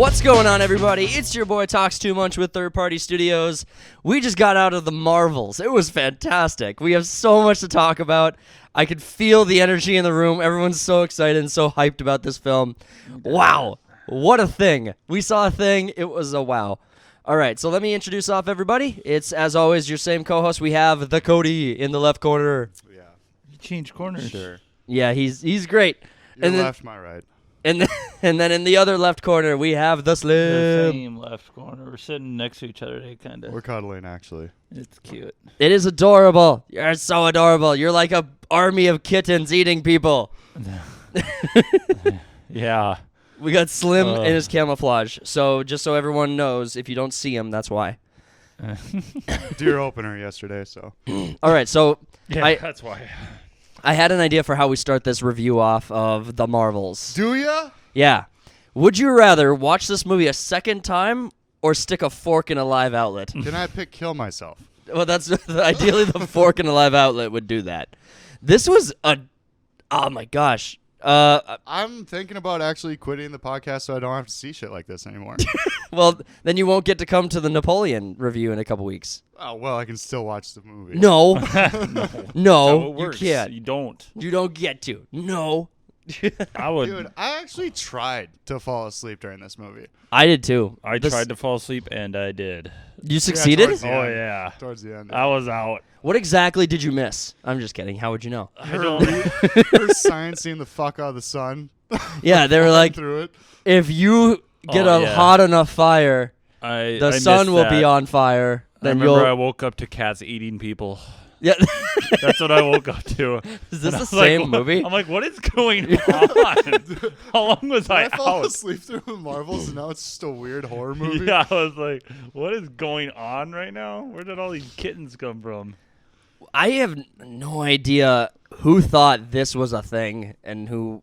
What's going on, everybody? It's your boy Talks Too Much with Third Party Studios. We just got out of the Marvels. It was fantastic. We have so much to talk about. I could feel the energy in the room. Everyone's so excited and so hyped about this film. Wow. What a thing. We saw a thing. It was a wow. All right, so let me introduce off everybody. It's, as always, your same co-host. We have the Cody in the left corner. Yeah. You change corners. Sure. Yeah, he's great. Your left, my right. And then in the other left corner, we have the The Slim. same left corner. We're sitting next to each other. They kind of. We're cuddling, actually. It's cute. It is adorable. You're so adorable. You're like a army of kittens eating people. Yeah. We got Slim in his camouflage. So just so everyone knows, if you don't see him, that's why. Deer opener yesterday, so. All right, so Yeah, that's why. I had an idea for how we start this review off of the Marvels. Do ya? Yeah. Would you rather watch this movie a second time or stick a fork in a live outlet? Can I pick kill myself? Well, that's ideally the fork in a live outlet would do that. This was oh my gosh. I'm thinking about actually quitting the podcast so I don't have to see shit like this anymore. Well, then you won't get to come to the Napoleon review in a couple weeks. Oh, well, I can still watch the movie. No. No. That's how No, it you works. can't. You don't. You don't get to. No. I would. Dude, I actually tried to fall asleep during this movie. I did too. I tried to fall asleep, and I did. You succeeded? towards the Oh, end. yeah. Towards the end. I was out. What exactly did you miss? I'm just kidding. How would you know? I don't. Her sciencing the fuck out of the sun. Yeah, they were like, through it. if you get Oh, a yeah. hot enough fire, I the missed sun will be that. on fire. I Then remember I you'll. woke up to cats eating people. Yeah. That's what I woke up to. Is this And the I was same like, movie? I'm like, what is going on? How long was I I fall out? asleep through the Marvels, and now it's just a weird horror movie. Yeah, I was like, what is going on right now? Where did all these kittens come from? I have no idea who thought this was a thing and who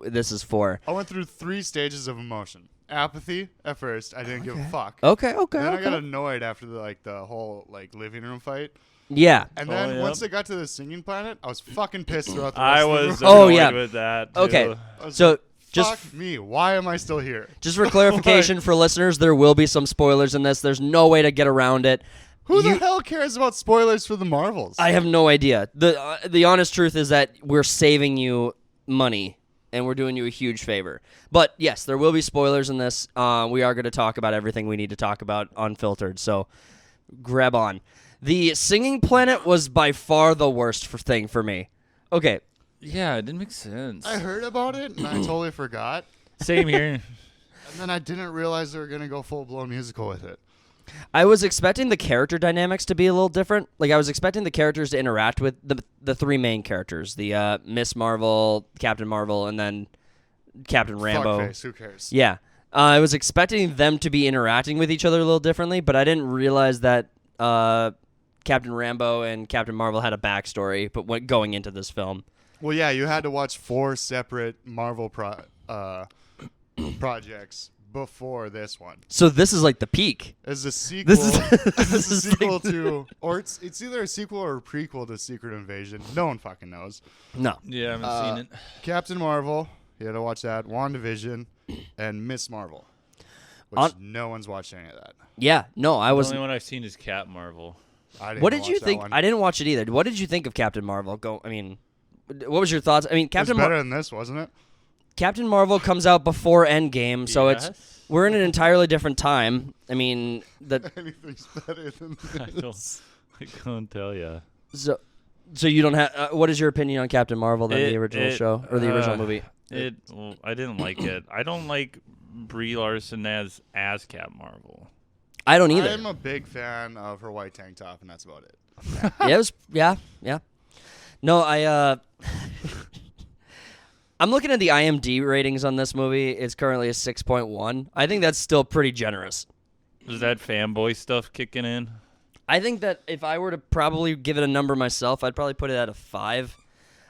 this is for. I went through 3 stages of emotion. Apathy at first. I didn't give a fuck. Okay. Then I got annoyed after the whole living room fight. Yeah. And then yep. once they got to the singing planet, I was fucking pissed throughout the I rest was of the Oh, annoyed yeah. with that. Too. Okay. I was So like, just fuck me. Why am I still here? just for clarification for listeners, there will be some spoilers in this. There's no way to get around it. Who the hell cares about spoilers for the Marvels? I have no idea. The honest truth is that we're saving you money and we're doing you a huge favor. But yes, there will be spoilers in this. We are going to talk about everything we need to talk about unfiltered. So grab on. The singing planet was by far the worst thing for me. Okay. Yeah, it didn't make sense. I heard about it, and I totally forgot. Same here. And then I didn't realize they were going to go full-blown musical with it. I was expecting the character dynamics to be a little different. Like, I was expecting the characters to interact with the 3 main characters. The Miss Marvel, Captain Marvel, and then Captain Rambo. Fuckface, who cares? Yeah. I was expecting them to be interacting with each other a little differently, but I didn't realize that Captain Rambo and Captain Marvel had a backstory but going into this film. Well, yeah, you had to watch 4 separate Marvel projects before this one. So this is like the peak. It's a sequel. It's a is sequel like to, or it's either a sequel or a prequel to Secret Invasion. No one fucking knows. No. Yeah, I haven't seen it. Captain Marvel, you had to watch that. WandaVision, and Miss Marvel, which no one's watched any of that. Yeah. No, I The was. only one I've seen is Cat Marvel. I didn't What did watch you that think? one. I didn't watch it either. What did you think of Captain Marvel? What was your thoughts? I mean, It was Captain better than this, wasn't it? Captain Marvel comes out before Endgame, so Yes. we're in an entirely different time. I mean, Anything's better than I this. can't tell you. so you don't have. What is your opinion on Captain Marvel than the original show or the original movie? I didn't like it. I don't like Brie Larson as Cap Marvel. I don't either. I'm a big fan of her white tank top, and that's about it. Yeah, it was, yeah. No, I'm looking at the IMDb ratings on this movie. It's currently a 6.1. I think that's still pretty generous. Is that fanboy stuff kicking in? I think that if I were to probably give it a number myself, I'd probably put it at a 5.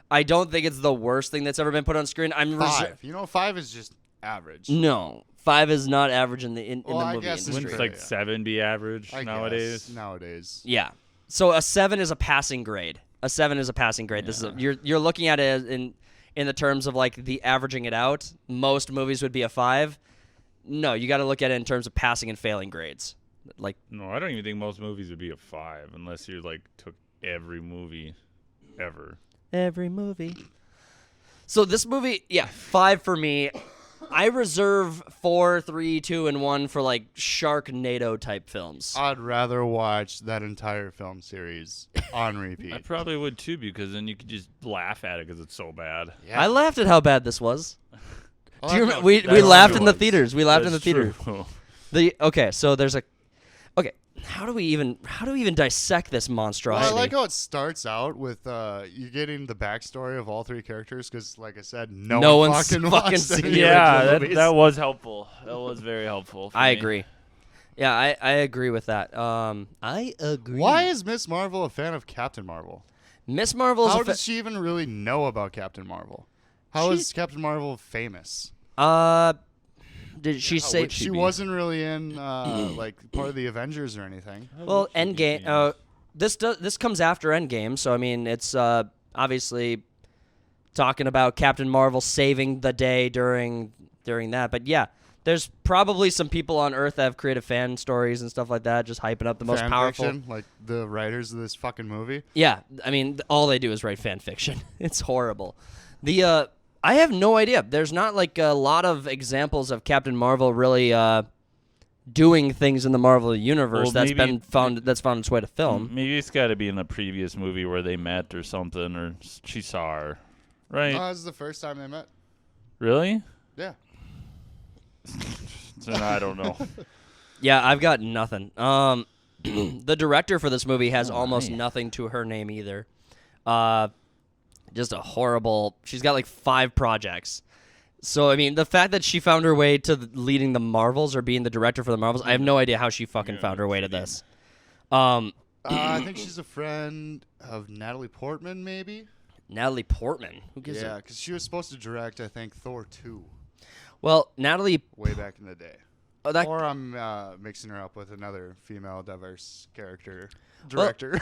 I don't think it's the worst thing that's ever been put on screen. 5. 5 is just average. No, 5 is not average in the I movie guess it's industry. Wouldn't like 7 be average I nowadays? guess, nowadays. Yeah. So a 7 is a passing grade. This is you're looking at it as in the terms of like the averaging it out. Most movies would be a 5. No, you got to look at it in terms of passing and failing grades. Like, No, I don't even think most movies would be a 5 unless you like took every movie ever. every movie. So this movie, 5 for me. I reserve 4, 3, 2, and 1 for like Sharknado type films. I'd rather watch that entire film series on I repeat. probably would too, because then you could just laugh at it because it's so bad. Yeah. I laughed at how bad this was. Oh, Do you I remember? know. We That's laughed true. in the theaters. We laughed in the That's theater. true. So there's a. Okay, how do we even dissect this Well, monstrosity? I like how it starts out with you getting the backstory of all 3 characters because, like I said, no one one's fucking fucking watched seen any the Yeah, original that, movies. that was helpful. That was very helpful. For I me. agree. Yeah, I agree with that. I agree. Why is Miss Marvel a fan of Captain Marvel? Miss Marvel's How a does she even really know about Captain Marvel? How is Captain Marvel famous? Did she How say would She be? wasn't really in like part of the Avengers or anything. Well, How would she be Endgame. This comes after Endgame, so I mean, it's obviously talking about Captain Marvel saving the day during that. But yeah, there's probably some people on Earth that have creative fan stories and stuff like that, just hyping up the most Fan powerful. fiction, like the writers of this fucking movie. Yeah, I mean, all they do is write fan fiction. It's horrible. I have no idea. There's not like a lot of examples of Captain Marvel really doing things in the Marvel universe Well, that's maybe- found its way to film. Maybe it's got to be in a previous movie where they met or something, or she saw her. Right? This is the first time they met. Really? Yeah. Then I don't know. Yeah, I've got nothing. The director for this movie has almost man. nothing to her name either. Just a horrible. She's got like 5 projects. So I mean, the fact that she found her way to leading the Marvels or being the director for the Marvels, I have no idea how she fucking found her way to this. I think she's a friend of Natalie Portman, maybe. Natalie Portman. Who gives Yeah, a because she was supposed to direct, I think, Thor 2 Well, Natalie. way back in the day. Oh, that Or I'm mixing her up with another female diverse character director.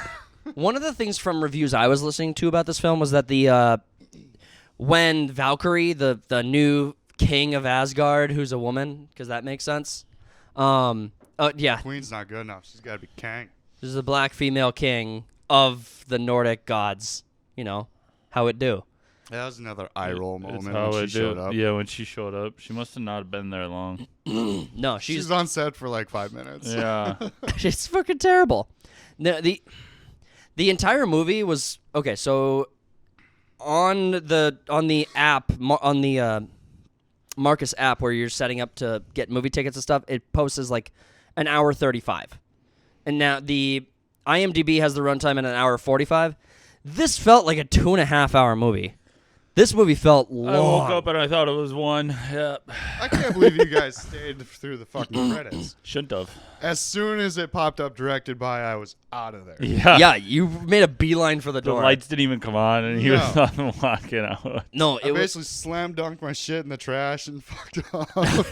One of the things from reviews I was listening to about this film was that the when Valkyrie, the new king of Asgard, who's a woman, because that makes sense. Yeah, Queen's not good enough. She's got to be Kang. this is the black female king of the Nordic gods. You know how it do. That was another eye roll It's moment how when it she showed up. Yeah, when she showed up, she must have not been there long. No, She's on set for like 5 minutes. Yeah. it's fucking terrible. The entire movie was okay. So on the app on the Marcus app where you're setting up to get movie tickets and stuff, it posts as like an hour 35, and now the IMDb has the runtime at an hour 45. This felt like a 2.5 hour movie. This movie felt long. I woke up and I thought it was 1. Yep. I can't believe you guys stayed through the fucking credits. Shouldn't have. As soon as it popped up directed by, I was out of there. Yeah. Yeah, you made a beeline for the The door. lights didn't even come on, and he No. was on walking out. No, I it was. basically slam dunked my shit in the trash and fucked off.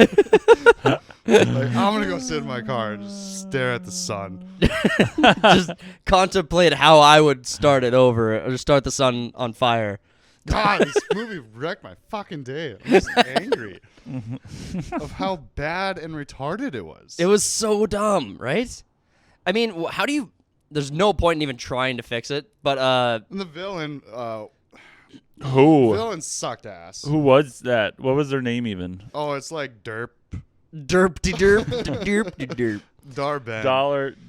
Like, I'm going to go sit in my car and just stare at the sun. Just contemplate how I would start it over or start the sun on fire. God, this movie wrecked my fucking day. I'm just angry of how bad and retarded it was. It was so dumb, right? I mean, how do you? There's no point in even trying to fix it. But And the villain, Who? villain sucked ass. Who was that? What was their name even? Oh, it's like Derp. derp derp derp derp. Darben.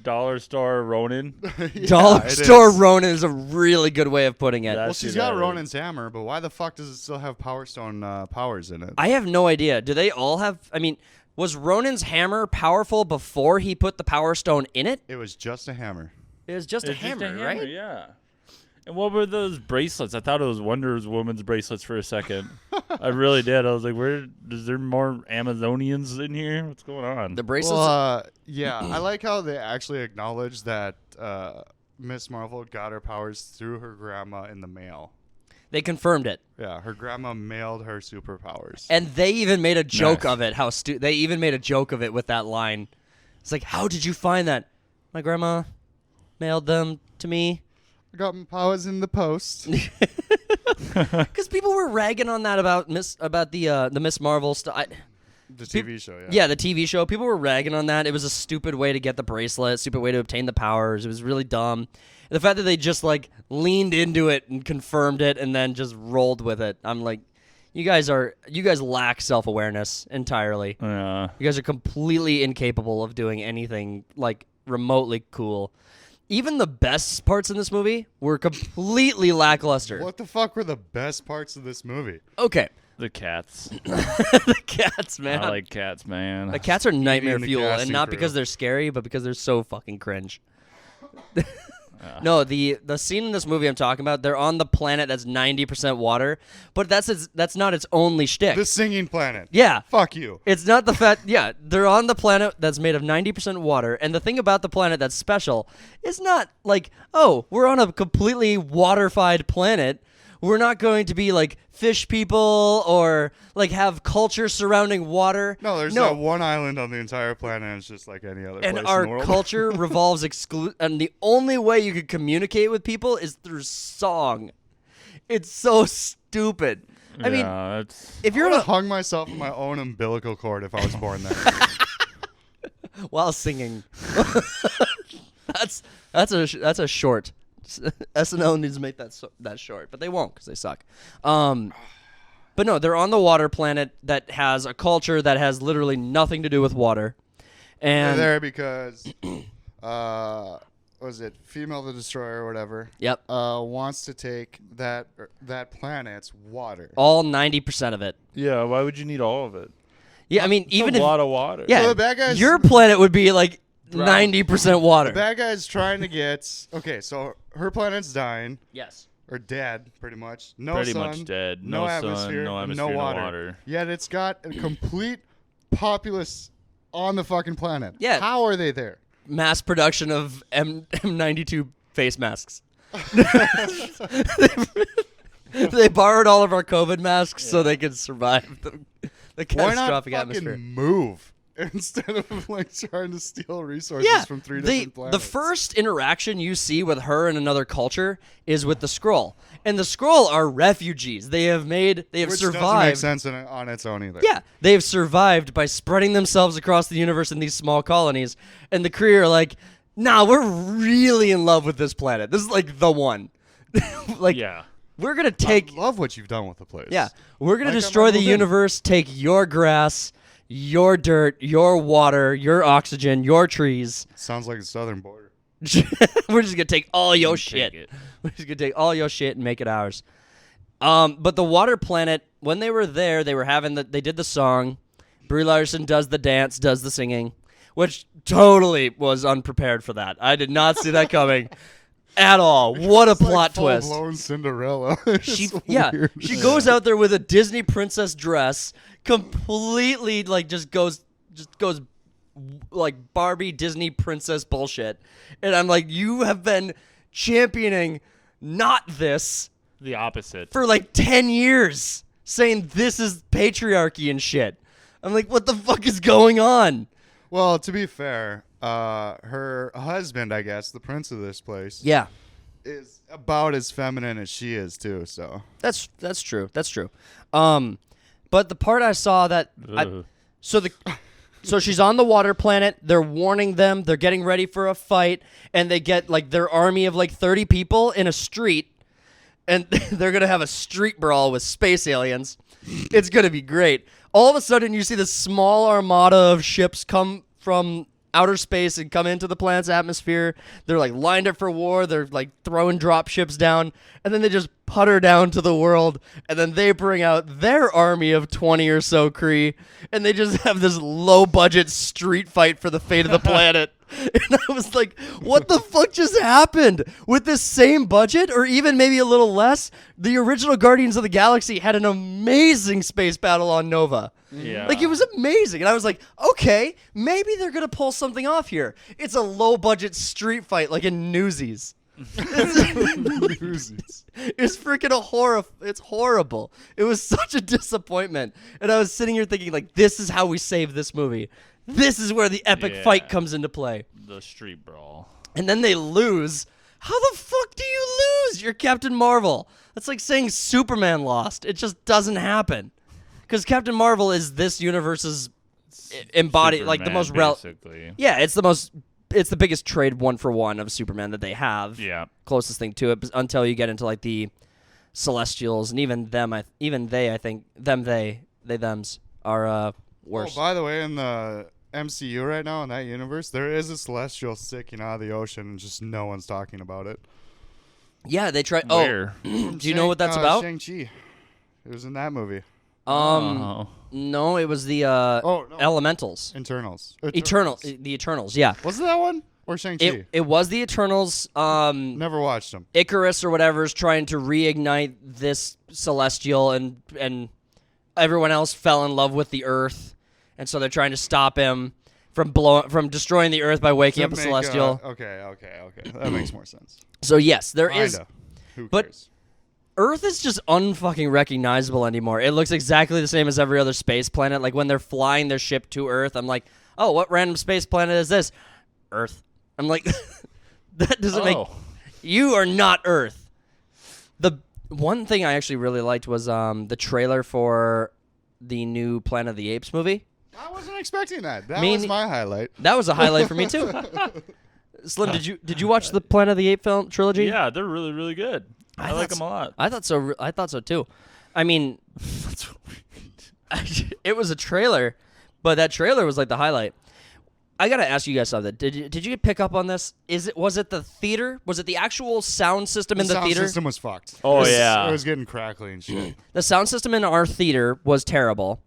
Dollar Store Ronin. Yeah, Dollar it Store is. Ronin is a really good way of putting it. That- Well, That's she's who got that Ronin's hammer, but why the fuck does it still have Power Stone powers in it? I have no idea. Do they all have? I mean, was Ronin's hammer powerful before he put the Power Stone in it? It was just a hammer. It was just a It's hammer, right? Yeah. And what were those bracelets? I thought it was Wonder Woman's bracelets for a second. I really did. I was like, "Where is there more Amazonians in here? What's going on?" The bracelets. Well, yeah, I like how they actually acknowledge that Miss Marvel got her powers through her grandma in the mail. they confirmed it. Yeah, her grandma mailed her superpowers. And they even made a joke Nice. of it. They even made a joke of it with that line. It's like, how did you find that? My grandma mailed them to me. I got my powers in the post. Because people were ragging on that about the Miss Marvel stuff. The TV show, yeah. Yeah, the TV show. People were ragging on that. It was a stupid way to get the bracelet, stupid way to obtain the powers. It was really dumb. The fact that they just like leaned into it and confirmed it and then just rolled with it. I'm like, you guys lack self-awareness entirely. Yeah. You guys are completely incapable of doing anything like remotely cool. Even the best parts in this movie were completely lackluster. What the fuck were the best parts of this movie? Okay. The cats. The cats, man. I like cats, man. The cats are nightmare the fuel, and casting not crew. because they're scary, but because they're so fucking cringe. No, the scene in this movie I'm talking about, they're on the planet that's 90% water, but that's not its only shtick. The singing planet. Yeah. Fuck you. It's not the fact, yeah, they're on the planet that's made of 90% water, and the thing about the planet that's special is not like, oh, we're on a completely waterified planet. We're not going to be like fish people or like have culture surrounding water. No, there's not one island on the entire planet, and it's just like any other And place our in the world. culture revolves and the only way you could communicate with people is through song. It's so stupid. I mean, it's if I you're would in have hung myself in my own umbilical cord if I was born there. while singing, that's a short. SNL needs to make that short, but they won't because they suck. But no, they're on the water planet that has a culture that has literally nothing to do with water. They're And there because, what was it, Female the Destroyer or whatever, yep, wants to take that planet's water. all 90% of it. yeah. Why would you need all of it? Yeah, I mean, It's even a if lot of water. yeah, So the bad guys- your planet would be like 90% water. The bad guy's trying to get... Okay, so her planet's dying, Yes. or dead, pretty much. No Pretty sun, much dead. no No sun, atmosphere, no and atmosphere, no no water. water. Yet it's got a complete populace on the fucking planet. Yeah. How are they there? Mass production of M92 face masks. They borrowed all of our COVID masks so they could survive the Why not catastrophic fucking atmosphere. move instead of like trying to steal resources Yeah, from three the different planets? first interaction you see with her and another culture is with the Skrull, and the Skrull are refugees. They have Which doesn't make survived. sense on its own either. Yeah, they have survived by spreading themselves across the universe in these small colonies, and the Kree are like, nah, we're really in love with this planet. This is like the one. Like, Yeah. we're gonna take. I love what you've done with the place. Yeah, we're gonna Like, I'm destroy the moving. universe, take your grass, your dirt, your water, your oxygen, your trees. Sounds like the southern border. We're just gonna take all your Take shit. it. We're just gonna take all your shit and make it ours. But the water planet, when they were there, they were having they did the song. Brie Larson does the dance, does the singing, which totally was unprepared for that. I did not see that coming at all. What a It's like plot twist. full-blown Cinderella. She It's yeah, weird. she goes out there with a Disney princess dress, completely like just goes like Barbie Disney princess bullshit. And I'm like, you have been championing not this The opposite. for like 10 years, saying this is patriarchy and shit. I'm like, what the fuck is going on? Well, to be fair, her husband, I guess, the prince of this place, Yeah. is about as feminine as she is too. So That's true. That's true. But the part I saw Ugh. So she's on the water planet. They're warning them. They're getting ready for a fight, and they get like their army of like 30 people in a street, and they're gonna have a street brawl with space aliens. It's gonna be great. All of a sudden, you see this small armada of ships come from outer space and come into the planet's atmosphere. They're like lined up for war. They're like throwing drop ships down, and then they just putter down to the world, and then they bring out their army of 20 or so Kree, and they just have this low budget street fight for the fate of the planet. And I was like, what the fuck just happened? With this same budget, or even maybe a little less, the original Guardians of the Galaxy had an amazing space battle on Nova. Yeah. Like, it was amazing. And I was like, okay, maybe they're going to pull something off here. It's a low budget street fight like in Newsies. Newsies. It's freaking it's horrible. It was such a disappointment. And I was sitting here thinking, like, this is how we save this movie. This is where the epic Yeah. fight comes into play. The street brawl. And then they lose. How the fuck do you lose? You're Captain Marvel. That's like saying Superman lost. It just doesn't happen. Because Captain Marvel is this universe's embodied, like the Superman, most basically. Yeah, it's the biggest trade one for one of Superman that they have. Yeah. Closest thing to it until you get into like the Celestials, and even them, I think thems are worse. Oh, by the way, in the MCU right now in that universe, there is a Celestial sticking out of the ocean, and just no one's talking about it. Yeah, they try. Where? Oh, do you know what that's about? Shang-Chi. It was in that movie. No, it was the No. Elementals. Eternals. The Eternals. Yeah, Was it that one or Shang-Chi? it was the Eternals. Never watched them. Icarus or whatever is trying to reignite this Celestial, and everyone else fell in love with the Earth, and so they're trying to stop him from destroying the Earth by waking up a Celestial. Okay. That makes more sense. So yes, there is. Kinda. Who but- cares? Earth is just unfucking recognizable anymore. It looks exactly the same as every other space planet. Like when they're flying their ship to Earth, I'm like, oh, what random space planet is this? Earth. I'm like, that doesn't make. You are not Earth. The one thing I actually really liked was the trailer for the new Planet of the Apes movie. I wasn't expecting that. That was my highlight. That was a highlight for me too. Slim, did you watch the Planet of the Apes film trilogy? Yeah, they're really, really good. I like them a lot. I thought so. I thought so too. I mean, it was a trailer, but that trailer was like the highlight. I gotta ask you guys something. Did you pick up on this? Was it the theater? Was it the actual sound system in the theater? The sound system was fucked. Oh, yeah. It was getting crackly and shit. The sound system in our theater was terrible,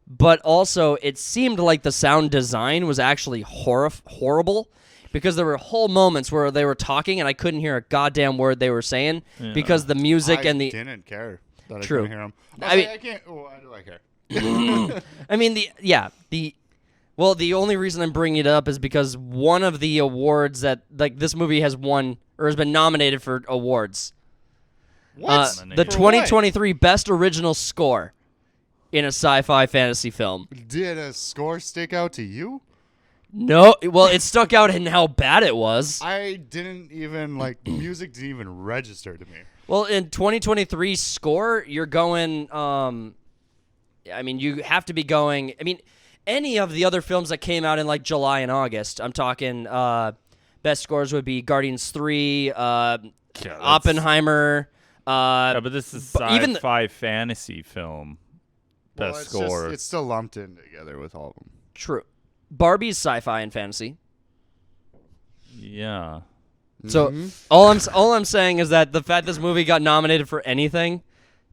but also it seemed like the sound design was actually horrible. Because there were whole moments where they were talking and I couldn't hear a goddamn word they were saying because the music and the. I didn't care that True. I couldn't hear them. I can't. Why do I care? I mean the only reason I'm bringing it up is because one of the awards that like this movie has won or has been nominated for awards. What? The For 2023 Best Original Score in a sci-fi fantasy film. Did a score stick out to you? No, well, it stuck out in how bad it was. I didn't even music didn't even register to me. Well, in 2023 score, you're going. You have to be going. I mean, any of the other films that came out in like July and August. I'm talking. Best scores would be Guardians 3, Oppenheimer. But this is sci-fi fantasy film. Best score. It's still lumped in together with all of them. True. Barbie's sci-fi and fantasy. Yeah. So all I'm saying is that the fact this movie got nominated for anything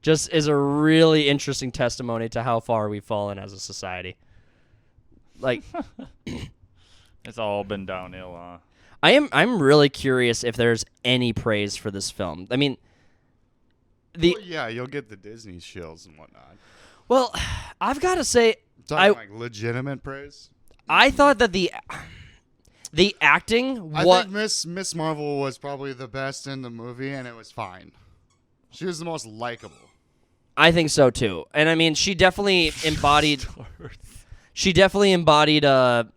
just is a really interesting testimony to how far we've fallen as a society. Like It's all been downhill, huh? I'm really curious if there's any praise for this film. I mean you'll get the Disney shills and whatnot. Well, I've got to say Talking like legitimate praise. I thought that the acting I think Miss Marvel was probably the best in the movie, and it was fine. She was the most likable. I think so too, and I mean, she definitely embodied. She definitely embodied. I'm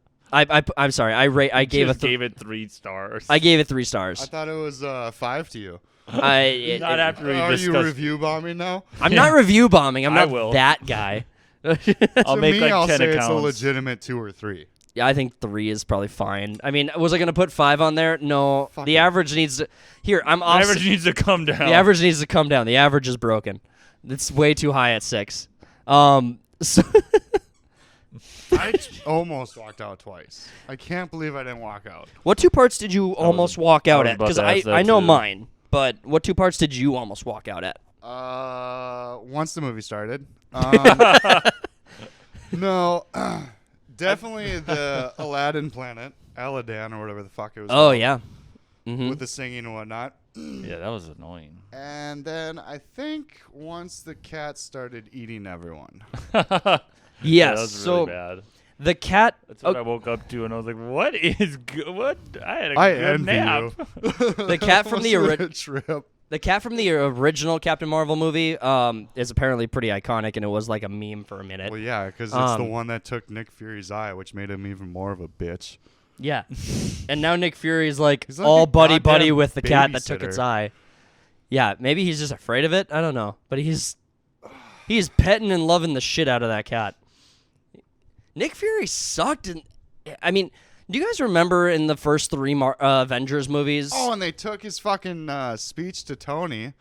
sorry. I gave it 3 stars. I gave it 3 stars. I thought it was 5 to you. Not after we Are discussed. you review bombing now? I'm not review bombing. I'm I not will. that guy. I'll make like I'll 10 say accounts. it's a legitimate 2 or 3. Yeah, I think 3 is probably fine. I mean, was I gonna put 5 on there? No. The average needs to. Here, I'm off. The average needs to come down. The average needs to come down. The average is broken. It's way too high at 6. So I almost walked out twice. I can't believe I didn't walk out. what 2 parts did you almost walk out at? Because I know too. mine, but what 2 parts did you almost walk out at? Once the movie started. No, definitely the Aladdin planet, Aladdin or whatever the fuck it was. Oh called, yeah. with the singing and whatnot. Yeah, that was annoying. And then I think once the cat started eating everyone. Yes. Yeah, that was really So bad. the cat. That's what I woke up to, and I was like, "What is good? What? I had a I good envy nap." you. The cat from the trip. The cat from the original Captain Marvel movie is apparently pretty iconic, and it was like a meme for a minute. Well, yeah, because it's the one that took Nick Fury's eye, which made him even more of a bitch. Yeah. And now Nick Fury's like He's like all a buddy goddamn with the cat that took its babysitter. eye. Yeah, maybe he's just afraid of it. I don't know, but he's petting and loving the shit out of that cat. Nick Fury sucked. And I mean, do you guys remember in the first 3 Avengers movies? Oh, and they took his fucking speech to Tony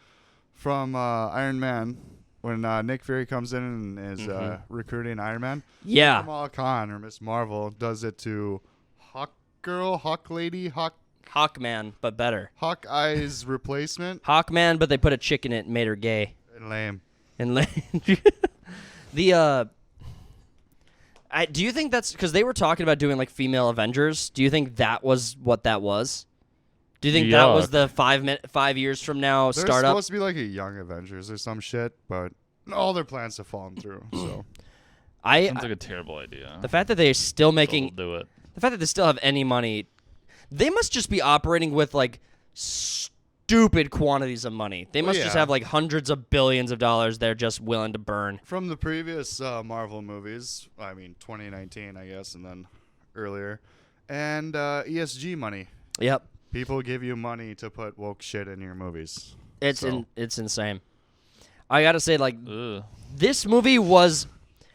from Iron Man when Nick Fury comes in and is recruiting Iron Man. Yeah. Kamala Khan or Miss Marvel does it to Hawk Girl, Hawk Lady, Hawkman, but better. Hawkeye's replacement. Hawkman, but they put a chick in it and made her gay. And lame. And do you think that's because they were talking about doing like female Avengers? Do you think that was what that was? Do you think that was the 5 years from now There's startup? supposed to be like a Young Avengers or some shit, but all their plans have fallen through. So Sounds like a terrible idea. The fact that they're still making Do it. the fact that they still have any money, they must just be operating with like stupid quantities of money. They must just have like hundreds of billions of dollars they're just willing to burn. from the previous Marvel movies, I mean 2019, I guess, and then earlier, and ESG money. Yep. People give you money to put woke shit in your movies. It's insane. I gotta say, like, Ugh. this movie was.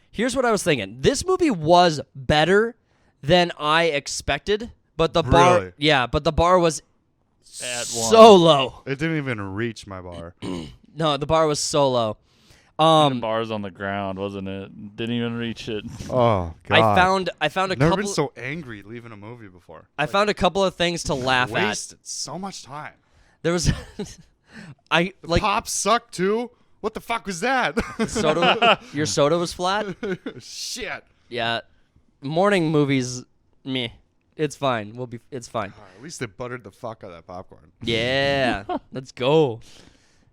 Here's what I was thinking. This movie was better than I expected, but the bar, Really? but the bar was At so low. It didn't even reach my bar. No, the bar was so low. The bar's on the ground, wasn't it? Didn't even reach it. Oh God! I found a Never couple. been so angry leaving a movie before. I found a couple of things to laugh at. Wasted so much time. There was, The pop sucked too. What the fuck was that? soda. Your soda was flat. Shit. Yeah, morning movies, meh. It's fine. It's fine. At least they buttered the fuck out of that popcorn. Yeah, let's go.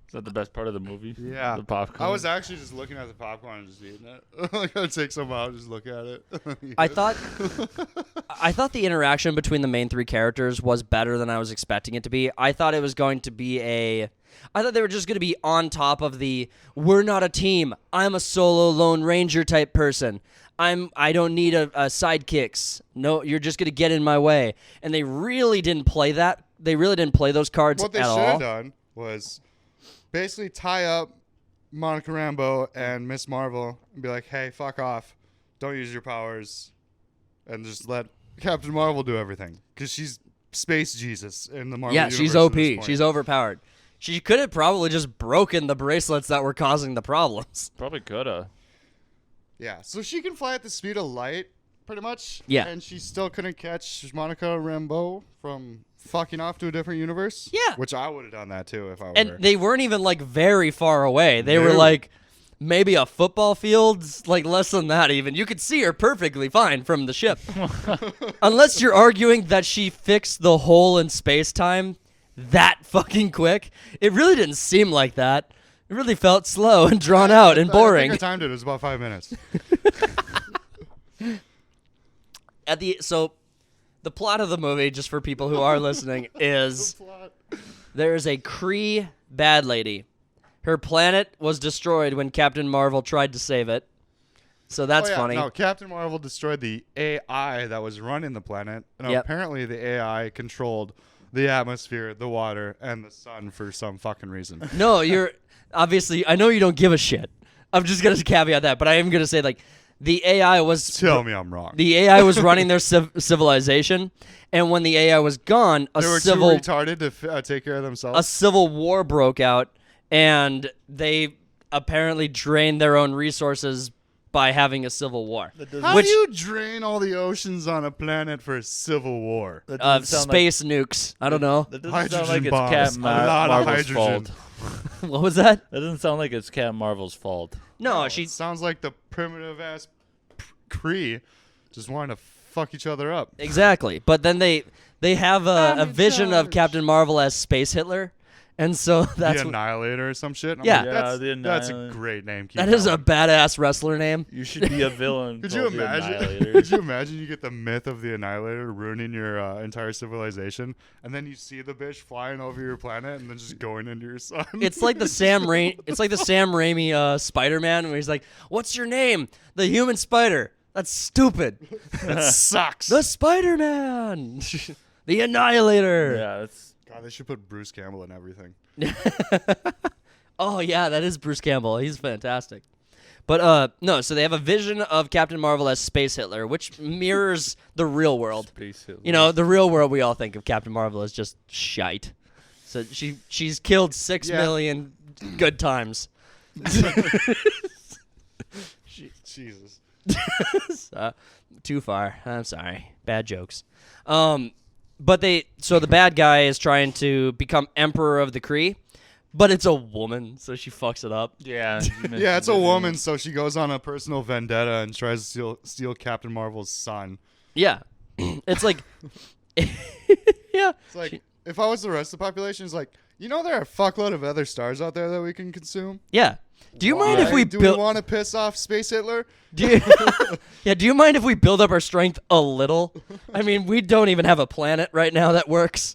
Is that the best part of the movie? Yeah. The popcorn. I was actually just looking at the popcorn and just eating it. Like I'd take some out and just look at it. I thought the interaction between the main 3 characters was better than I was expecting it to be. I thought it was going to be I thought they were just going to be on top of the we're not a team. I'm a solo lone ranger type person. I don't need a sidekicks. No, you're just going to get in my way. And they really didn't play that. They really didn't play those cards what they at should all. have done was basically tie up Monica Rambeau and Miss Marvel and be like, hey, fuck off. Don't use your powers. And just let Captain Marvel do everything. Because she's Space Jesus in the Marvel universe. She's at OP. this point. She's overpowered. She could have probably just broken the bracelets that were causing the problems. Probably coulda. Yeah, so she can fly at the speed of light, pretty much. Yeah. And she still couldn't catch Monica Rambeau from fucking off to a different universe. Yeah. Which I would have done that too if I were And her. they weren't even like very far away. They were No. like maybe a football field, like less than that even. You could see her perfectly fine from the ship. Unless you're arguing that she fixed the hole in space-time that fucking quick. It really didn't seem like that. It really felt slow and drawn out and boring. I think I timed it. It was about 5 minutes. The plot of the movie, just for people who are listening, is there is a Kree bad lady. Her planet was destroyed when Captain Marvel tried to save it. So that's funny. No, Captain Marvel destroyed the AI that was running the planet, and Yep. apparently the AI controlled the atmosphere, the water, and the sun for some fucking reason. No, you're obviously. I know you don't give a shit. I'm just gonna caveat that, but I am gonna say like the AI was. Tell me I'm wrong. The AI was running their civilization, and when the AI was gone, They were too retarded to take care of a themselves. civil war broke out, and they apparently drained their own resources by having a civil war. How do you drain all the oceans on a planet for a civil war? That doesn't sound Space nukes. I don't know. That doesn't sound Hydrogen like bombs. it's Captain A lot of Marvel's hydrogen. fault. What was that? That doesn't sound like it's Captain Marvel's fault. No, It she. sounds like the primitive ass Kree just wanting to fuck each other up. Exactly. But then they have I'm a in vision of charge. Captain Marvel as Space Hitler, and so that's The Annihilator or some shit. And I'm Yeah. like, Yeah, that's, the that's a Annihilator. great name. Keep that is a going. badass wrestler name. You should be a villain. Could you called the imagine? Annihilator. Could you imagine you get the myth of the Annihilator ruining your entire civilization, and then you see the bitch flying over your planet and then just going into your sun? It's like the Sam Raimi Spider-Man, where he's like, "What's your name? The Human Spider." That's stupid. That sucks. The Spider-Man, the Annihilator. Yeah, it's God, they should put Bruce Campbell in everything. Oh yeah, that is Bruce Campbell. He's fantastic. But no, so they have a vision of Captain Marvel as Space Hitler, which mirrors the real world. Space Hitler. You know, the real world, we all think of Captain Marvel as just shite. So she's killed 6 million good times. Jesus. Too far. I'm sorry. Bad jokes. But so the bad guy is trying to become Emperor of the Kree, but it's a woman, so she fucks it up. Yeah. Yeah, it's a woman, so she goes on a personal vendetta and tries to steal Captain Marvel's son. Yeah. It's like, yeah. It's like, if I was the rest of the population, it's like, you know, there are a fuckload of other stars out there that we can consume. Yeah. Do you mind if we do we want to piss off Space Hitler? Do you mind if we build up our strength a little? I mean, we don't even have a planet right now that works.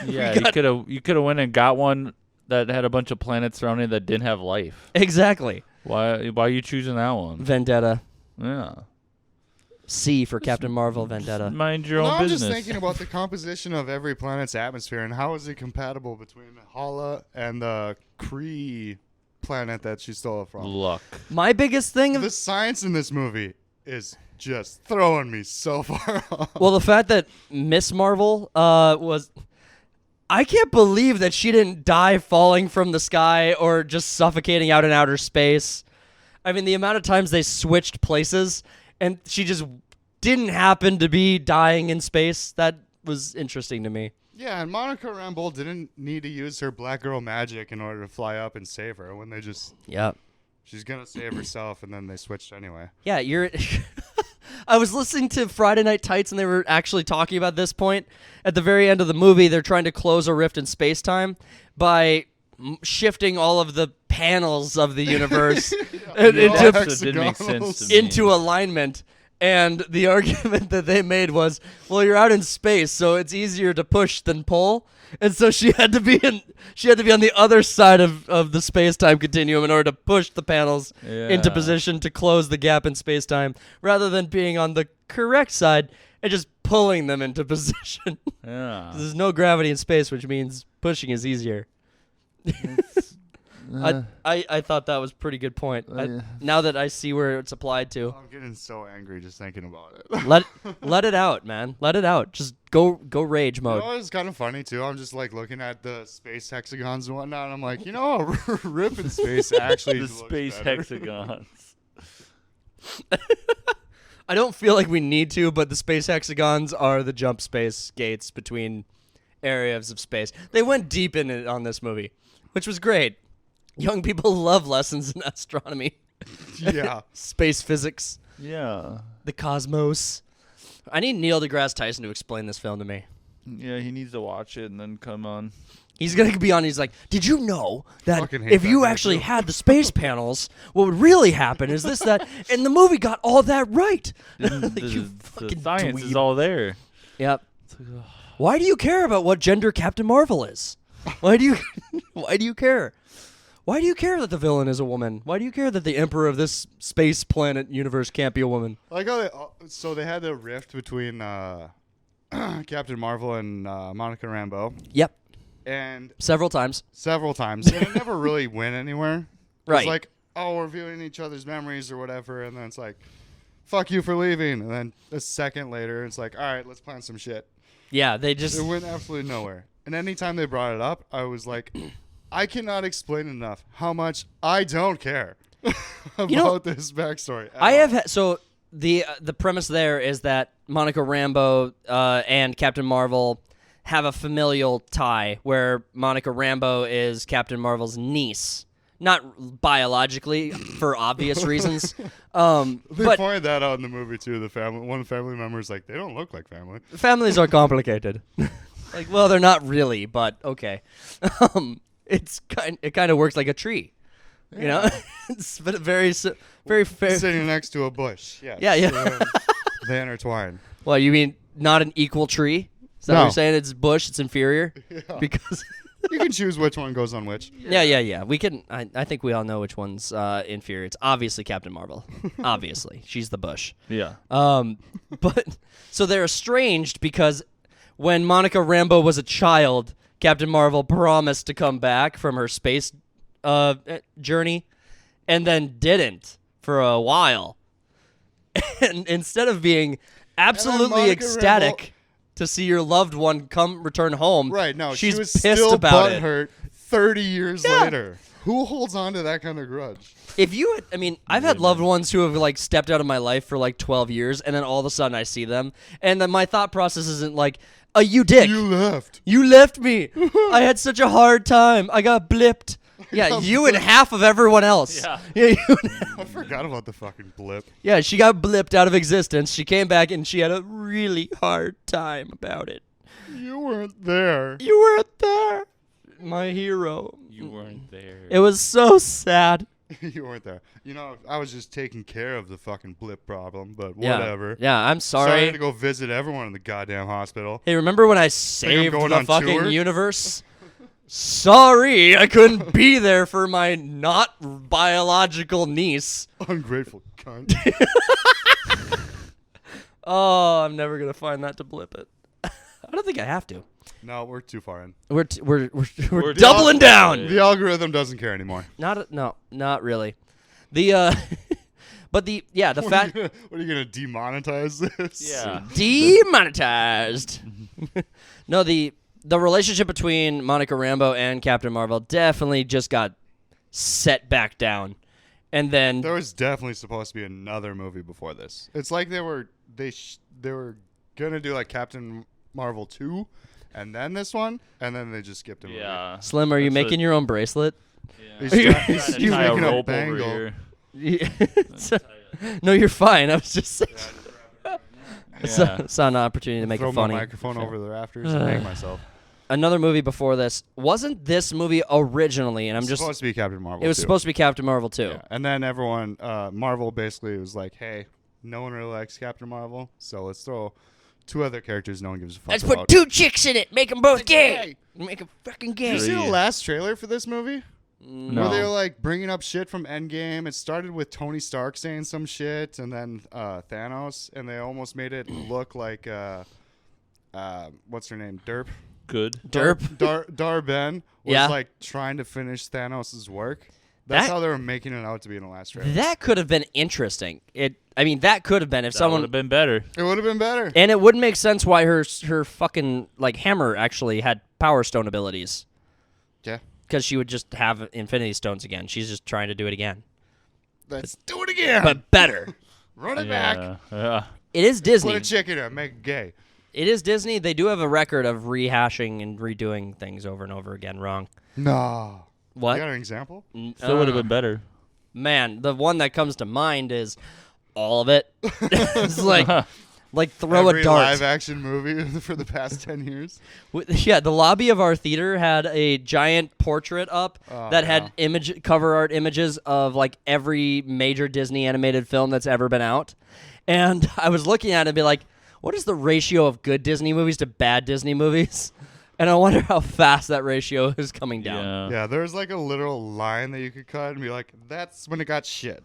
Yeah, you could have went and got one that had a bunch of planets surrounding that didn't have life. Exactly. Why are you choosing that one? Vendetta. Yeah. C for Captain Marvel Vendetta. Mind your own I'm business. just thinking about the composition of every planet's atmosphere and how is it compatible between Hala and the Kree planet that she stole it from. Luck. My biggest thing The science in this movie is just throwing me so far off. well, the fact that Miss Marvel was, I can't believe that she didn't die falling from the sky or just suffocating out in outer space. I mean, the amount of times they switched places and she just didn't happen to be dying in space, that was interesting to me. Yeah, and Monica Rambeau didn't need to use her black girl magic in order to fly up and save her when they just... Yeah. She's going to save herself, and then they switched anyway. Yeah, you're... I was listening to Friday Night Tights, and they were actually talking about this point. At the very end of the movie, they're trying to close a rift in space-time by shifting all of the panels of the universe Didn't make sense to me. into alignment. And the argument that they made was, well, you're out in space, so it's easier to push than pull. And so she had to be on the other side of the space-time continuum in order to push the panels into position to close the gap in space-time, rather than being on the correct side and just pulling them into position. Yeah. There's no gravity in space, which means pushing is easier. I thought that was a pretty good point. Now that I see where it's applied to. I'm getting so angry just thinking about it. Let it out, man. Let it out. Just go rage You mode. know what's kind of funny, too? I'm just, like, looking at the space hexagons and whatnot, and I'm like, you know, a rip in space actually The looks space better. hexagons. I don't feel like we need to, but the space hexagons are the jump space gates between areas of space. They went deep in it on this movie, which was great. Young people love lessons in astronomy, Yeah. space physics, Yeah. the cosmos. I need Neil deGrasse Tyson to explain this film to me. Yeah, he needs to watch it and then come on. He's going to be on. He's like, did you know that Fucking hate if that you guy, actually too." had the space panels, what would really happen is this, that, and the movie got all that right. Like, you The fucking science dweeb. is all there. Yep. Why do you care about what gender Captain Marvel is? Why do you care? Why do you care that the villain is a woman? Why do you care that the emperor of this space planet universe can't be a woman? Like how they had a rift between Captain Marvel and Monica Rambeau, Yep. and Several times. several times, and it never really went anywhere. Right. It's like, oh, we're viewing each other's memories or whatever, and then it's like, fuck you for leaving, and then a second later, it's like, all right, let's plan some shit. Yeah, they just... It went absolutely nowhere. And anytime they brought it up, I was like, I cannot explain enough how much I don't care about this backstory. I have so the premise there is that Monica Rambeau and Captain Marvel have a familial tie where Monica Rambeau is Captain Marvel's niece, not biologically for obvious reasons. They But pointed that out in the movie too. One family member is like, they don't look like family. families are complicated. Like, well, they're not really, but okay. It kind of works like a tree, you know. It's very fair. Sitting next to a bush. Yes. Yeah. They intertwine. Well, you mean not an equal tree? Is that what No. you're saying? It's bush. It's inferior because. You can choose which one goes on which. Yeah. We can. I think we all know which one's inferior. It's obviously Captain Marvel. Obviously, she's the bush. Yeah. But so they're estranged because when Monica Rambeau was a child, Captain Marvel promised to come back from her space journey, and then didn't for a while. And instead of being absolutely Monica ecstatic to see your loved one return home, Right, no, she's she was pissed still about it. butthurt 30 years Yeah. later. Who holds on to that kind of grudge? If you, I mean, I've had loved ones who have like stepped out of my life for like 12 years, and then all of a sudden I see them, and then my thought process isn't like, you dick. You left. You left me. I had such a hard time. I got blipped. Yeah, you and half of everyone else. Yeah. I forgot about the fucking blip. Yeah, she got blipped out of existence. She came back and she had a really hard time about it. You weren't there. You weren't there. My hero. You weren't there. It was so sad. You weren't there. You know, I was just taking care of the fucking blip problem, but Yeah. whatever. Yeah, I'm Sorry sorry. to go visit everyone in the goddamn hospital. Hey, remember when I saved going the on fucking tour? universe? Sorry, I couldn't be there for my not biological niece. Ungrateful cunt. Oh, I'm never gonna find that to blip it. I don't think I have to. No, we're too far in. We're doubling down. The algorithm doesn't care anymore. Not really. The but the fact What are you gonna demonetize this? Yeah. demonetized. No, the relationship between Monica Rambeau and Captain Marvel definitely just got set back down, and then There was definitely supposed to be another movie before this. It's like they were gonna do like Captain Marvel 2, and then this one, and then they just skipped a movie. Yeah. Slim, are you That's making your own bracelet? Yeah. He's Are trying- Trying to he's tie a making a rope over bangle. here. No, you're fine. I was just saying. Yeah. Saw an opportunity to make Throw it my funny. microphone over the rafters and hang myself. Another movie before this wasn't this movie originally, and I'm just. Supposed to be Captain Marvel. It was 2. supposed to be Captain Marvel too. Yeah. And then everyone, Marvel basically was like, "Hey, no one really likes Captain Marvel, so let's throw 2 other characters no one gives a fuck Let's about." put 2 chicks in it. Make them both gay. Make them fucking Did you gay. see the Three. last trailer for this movie? No. Where they were like bringing up shit from Endgame. It started with Tony Stark saying some shit, and then Thanos, and they almost made it look like what's her name, Derp. Good. Derp. Dar-Ben was Yeah. like trying to finish Thanos' work. That's That- how they were making it out to be in the last trailer. That could have been interesting. That could have been if That someone. would have been better. It would have been better. And it wouldn't make sense why her fucking like hammer actually had Power Stone abilities. Yeah. Because she would just have Infinity Stones again. She's just trying to do it again, Let's do it again. but better. Run it back. Yeah. It is Disney. Put a chick in it. Make it gay. It is Disney. They do have a record of rehashing and redoing things over and over again wrong. No. What? You got an example? Still would have been better. Man, the one that comes to mind is all of it. It's like throw Every a dart. live action movie for the past 10 years. Yeah, the lobby of our theater had a giant portrait up that yeah. had cover art images of like every major Disney animated film that's ever been out. And I was looking at it and be like, what is the ratio of good Disney movies to bad Disney movies? And I wonder how fast that ratio is coming down. Yeah. Yeah, there's like a literal line that you could cut and be like, that's when it got shit.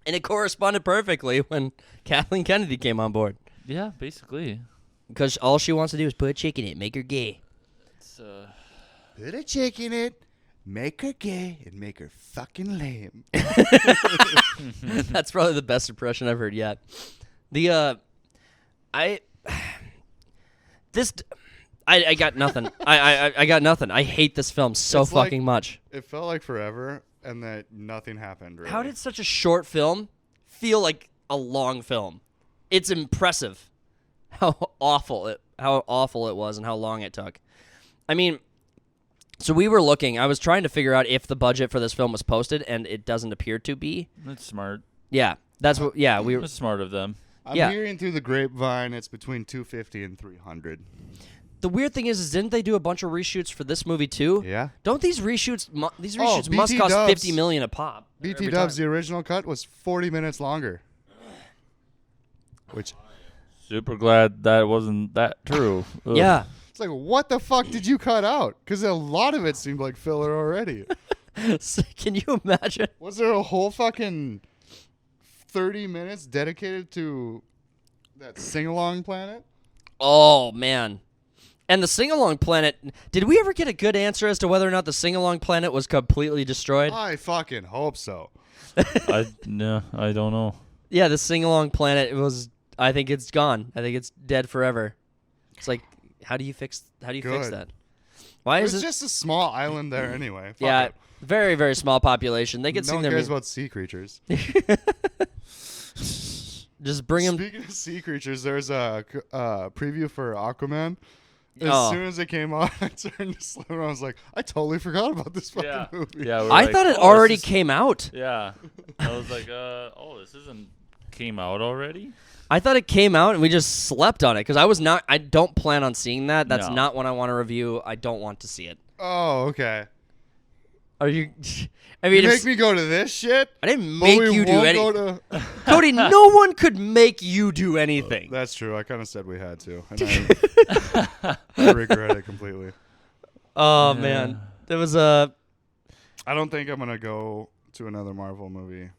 And it corresponded perfectly when Kathleen Kennedy came on board. Yeah, basically. Because all she wants to do is put a chick in it, make her gay. It's, Put a chick in it, make her gay, and make her fucking lame. That's probably the best impression I've heard yet. I got nothing. I got nothing. I hate this film so It's like- fucking much. It felt like forever, and that nothing happened. Really. How did such a short film feel like a long film? It's impressive how awful it was and how long it took. I mean, so we were looking. I was trying to figure out if the budget for this film was posted, and it doesn't appear to be. that's smart. Yeah, that's what. Yeah, we were. That's smart of them. I'm yeah. hearing through the grapevine it's between 250 and 300. The weird thing is didn't they do a bunch of reshoots for this movie too? Yeah. Don't these reshoots must BT cost Dubs. $50 million a pop? BT every Dubs, time. the original cut was 40 minutes longer. Which Super glad that wasn't that true. Ugh. Yeah. it's like, what the fuck did you cut out? Because a lot of it seemed like filler already. So can you imagine? Was there a whole fucking 30 minutes dedicated to that sing-along planet? Oh man. And the sing-along planet, did we ever get a good answer as to whether or not the sing-along planet was completely destroyed? I fucking hope so. I don't know. Yeah, the sing-along planet I think it's gone. I think it's dead forever. It's like, how do you fix Good. that? Why is It's it? just a small island there anyway. Fuck Yeah, it. very, very small population. They could No sing one their cares music. about sea creatures. Just bring them. Speaking of sea creatures, there's a preview for Aquaman. As Oh. soon as it came on, I turned to Slim and I was like, I totally forgot about this fucking Yeah. movie. Yeah. I thought it already came out. Yeah. I was like, this came out already? I thought it came out and we just slept on it because I don't plan on seeing that. That's No. not what I want to review. I don't want to see it. Oh, okay. Are you? I mean, You if- make me go to this shit? I didn't But make we you do won't anything. go to- Cody, no one could make you do anything. That's true. I kind of said we had to. And I regret it completely. Oh man, there was a. I don't think I'm going to go to another Marvel movie.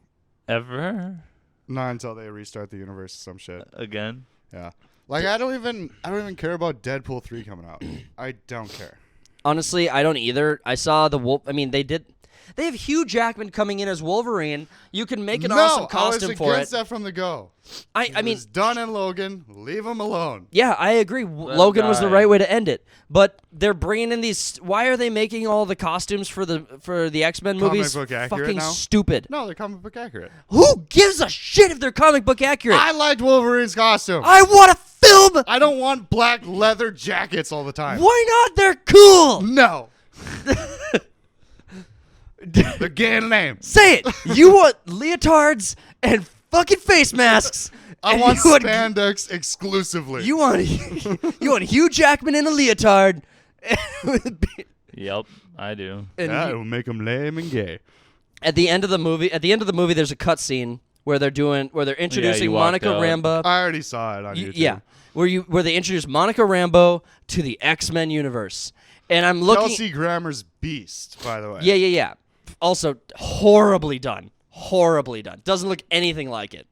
Ever? Not until they restart the universe or some shit. Again? Yeah. Like I don't even care about Deadpool 3 coming out. I don't care. Honestly, I don't either. I saw the Wolf. I mean, they have Hugh Jackman coming in as Wolverine. You can make an awesome costume I was for against it. that from the go. I It mean, was done in Logan. Leave him alone. yeah, I agree. Logan was the guy. right way to end it. But they're bringing in these. Why are they making all the costumes for the X-Men Comic movies book accurate fucking now? stupid? No, they're comic book accurate. Who gives a shit if they're comic book accurate? I liked Wolverine's costume. I want to film. I don't want black leather jackets all the time. Why not? They're cool. No. They're getting lame. Say it. You want leotards and fucking face masks. I and want you spandex exclusively. You want Hugh Jackman in a leotard. Yep, I do. And That will make them lame and gay. at the end of the movie, there's a cutscene where they're introducing you walked Monica out. Rambeau. I already saw it on YouTube. Yeah, where they introduce Monica Rambeau to the X-Men universe, and I'm looking. Kelsey Grammer's Beast, by the way. Yeah. Also, horribly done. Doesn't look anything like it.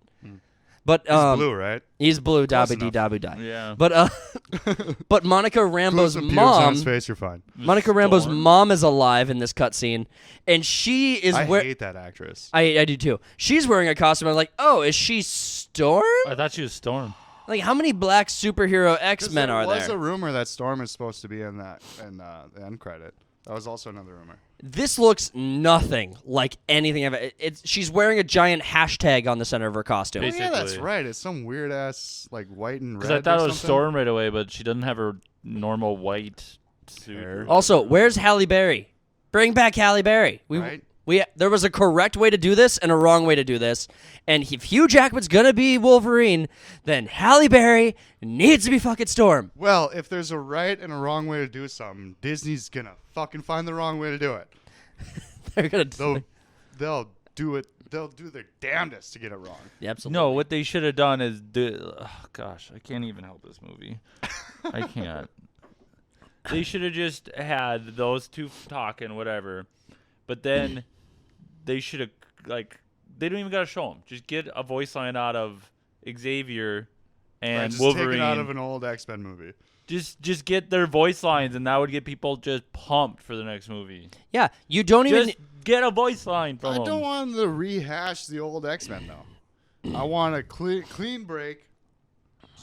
But He's blue, right? He's blue. Close Dabby dee enough. dabby die. Yeah. But Monica Glue Rambeau's some pubes on mom. his face, you're fine. Monica Rambeau's mom is alive in this cutscene, and she is I wearing. hate that actress. I do too. She's wearing a costume. I'm like, oh, is she Storm? I thought she was Storm. Like, how many black superhero X-Men are There was there? a rumor that Storm is supposed to be in the end credit. That was also another rumor. This looks nothing like anything I've. She's wearing a giant hashtag on the center of her costume. Oh, yeah, that's Basically. right. It's some weird ass like white and red. Because I thought or it was something. Storm right away, but she doesn't have her normal white suit. Hair. Also, where's Halle Berry? Bring back Halle Berry. Right? There was a correct way to do this and a wrong way to do this. And if Hugh Jackman's gonna be Wolverine, then Halle Berry needs to be fucking Storm. Well, if there's a right and a wrong way to do something, Disney's gonna fucking find the wrong way to do it. They're gonna They'll do it. They'll do their damnedest to get it wrong. absolutely. No, what they should have done is gosh, I can't even help this movie. I can't. They should have just had those two talking, whatever. But then they should have they don't even gotta show them. Just get a voice line out of Xavier and Right, just Wolverine. take it out of an old X-Men movie. Just get their voice lines, and that would get people just pumped for the next movie. Yeah, you don't even. Just get a voice line from I them. don't want them to rehash the old X-Men though. I want a clean break.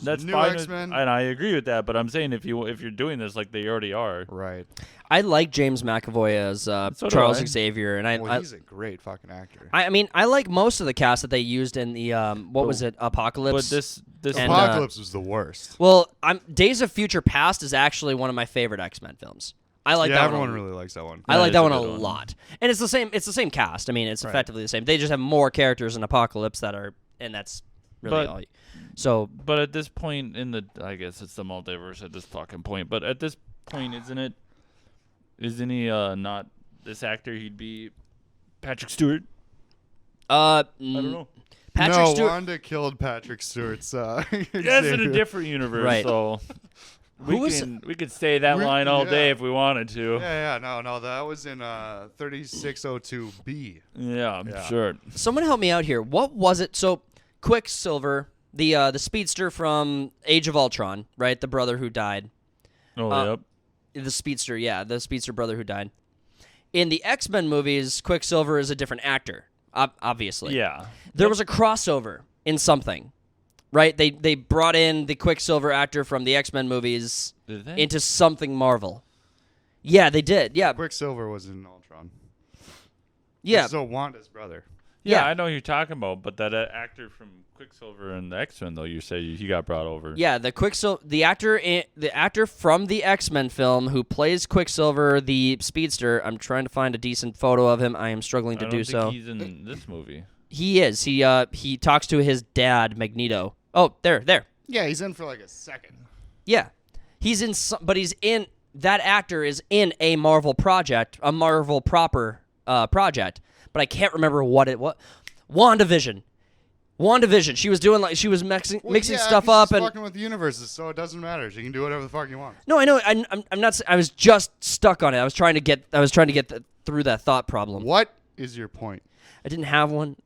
That's New fine, X-Men. and I agree with that. But I'm saying if you're doing this like they already are, Right. I like James McAvoy as So do Charles I. Xavier, and Well, he's a great fucking actor. I mean, I like most of the cast that they used in the what was it, Apocalypse? but this And, Apocalypse was the worst. Well, Days of Future Past is actually one of my favorite X-Men films. I like Yeah, that everyone one. really likes that one. I That like is that a one a good one. lot, and it's the same. It's the same cast. I mean, it's Right. effectively the same. They just have more characters in Apocalypse that are, and that's really But- all. So But at this point in I guess it's the multiverse at this fucking point. But at this point, isn't he not this actor? He'd be Patrick Stewart. I don't know. Patrick no, Stewart. Wanda killed Patrick Stewart's. That's in a Xavier. different universe, Right. so Who was- we could say that line all day yeah. if we wanted to. Yeah, no, that was in 3602B. Yeah, Yeah. sure. Someone help me out here. What was it? So Quicksilver, the speedster from Age of Ultron, right? The brother who died. Oh, yep. The Speedster, yeah, the Speedster brother who died. In the X-Men movies, Quicksilver is a different actor, obviously. Yeah. There was a crossover in something, right? They brought in the Quicksilver actor from the X-Men movies Did they? into something Marvel. Yeah, they did. Yeah, Quicksilver was in Ultron. yeah. So Wanda's brother. Yeah, Yeah. I know who you're talking about, but that actor from Quicksilver and the X-Men, though, you say he got brought over. Yeah, the actor from the X-Men film who plays Quicksilver, the Speedster. I'm trying to find a decent photo of him. I am struggling to I do don't so. think he's in this movie. He is. He talks to his dad, Magneto. Oh, there. Yeah, he's in for like a second. Yeah, he's in. But he's in. That actor is in a Marvel project, a Marvel proper project. But I can't remember what it was. WandaVision. She was doing she was mixing stuff she's up and fucking with the universes, so it doesn't matter. She can do whatever the fuck you want. no, I know. I'm not. I was just stuck on it. I was trying to get through that thought problem. What is your point? I didn't have one.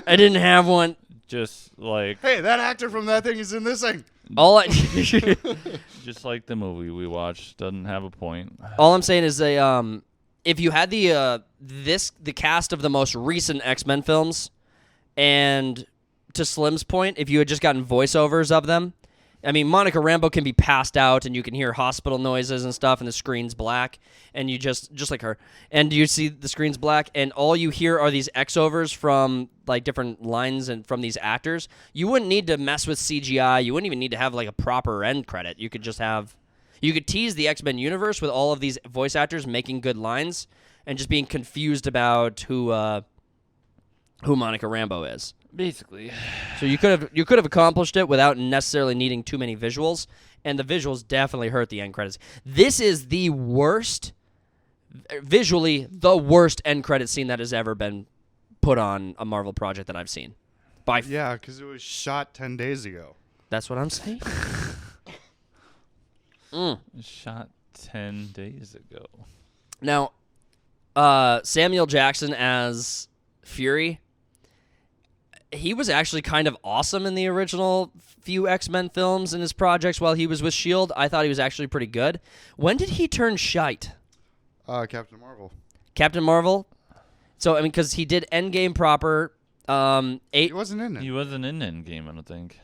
I didn't have one. Just like Hey, that actor from that thing is in this thing. All I just like the movie we watched doesn't have a point. all I'm saying is if you had the cast of the most recent X-Men films, and to Slim's point, if you had just gotten voiceovers of them, I mean, Monica Rambeau can be passed out, and you can hear hospital noises and stuff, and the screen's black, and you just like her, and you see the screen's black, and all you hear are these X-overs from like different lines and from these actors. You wouldn't need to mess with CGI. You wouldn't even need to have like a proper end credit. You could just have, you could tease the X-Men universe with all of these voice actors making good lines, and just being confused about who Monica Rambeau is. Basically. So you could have accomplished it without necessarily needing too many visuals, and the visuals definitely hurt the end credits. This is the worst, visually the worst end credit scene that has ever been put on a Marvel project that I've seen. Yeah, because it was shot 10 days ago. That's what I'm saying. Shot 10 days ago. Now, Samuel Jackson as Fury. He was actually kind of awesome in the original few X-Men films and his projects while he was with S.H.I.E.L.D. I thought he was actually pretty good. When did he turn shite? Captain Marvel. Captain Marvel? So, I mean, because he did Endgame proper. He wasn't in it. He wasn't in Endgame, I don't think.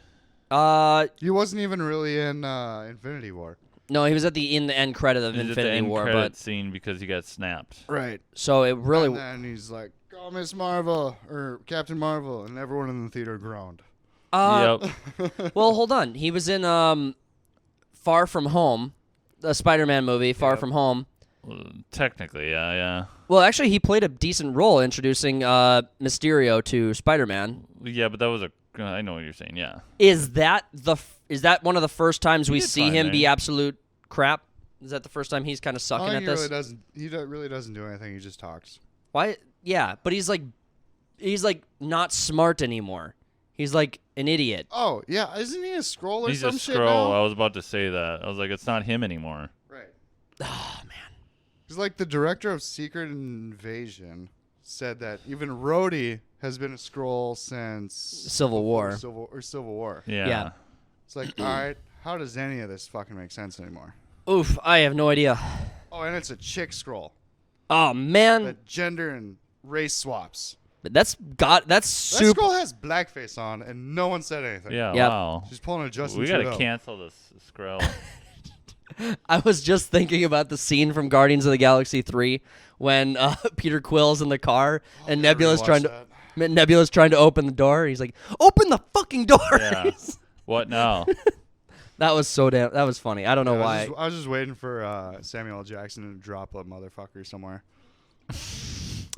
He wasn't even really in Infinity War. No, he was in the end credit of He did the Infinity end War, credit but scene because he got snapped. Right. so it really. And then he's like, "Go, Miss Marvel," or Captain Marvel, and everyone in the theater groaned. Yep. Well, hold on. He was in Far From Home, the Spider-Man movie, Far From Home. Well, technically, yeah. Well, actually, he played a decent role introducing Mysterio to Spider-Man. Yeah, but that was I know what you're saying, yeah. Is that one of the first times we did see fine him there. be absolute crap? Is that the first time he's kind of I sucking think at he this? really doesn't. He really doesn't do anything. He just talks. Why? Yeah, but he's like not smart anymore. He's like an idiot. Oh yeah, isn't he a scroll or He's some a shit scroll. now? I was about to say that. I was like, it's not him anymore. Right. Oh man. He's like the director of Secret Invasion said that even Rhodey has been a scroll since Civil War. Civil War. Yeah. Yeah. It's like, all right, how does any of this fucking make sense anymore? Oof, I have no idea. Oh, and it's a chick scroll. Oh man, That gender and race swaps. that's That super. scroll has blackface on, and no one said anything. Yeah, Yep. wow. She's pulling a Justin We got to Trudeau. cancel this scroll. I was just thinking about the scene from Guardians of the Galaxy 3 when Peter Quill's in the car and never Nebula's trying watched to Nebula's trying to open the door. He's like, "Open the fucking door!" Yeah. What now? That was that was funny. I don't know why. I was just waiting for Samuel L. Jackson to drop a motherfucker somewhere.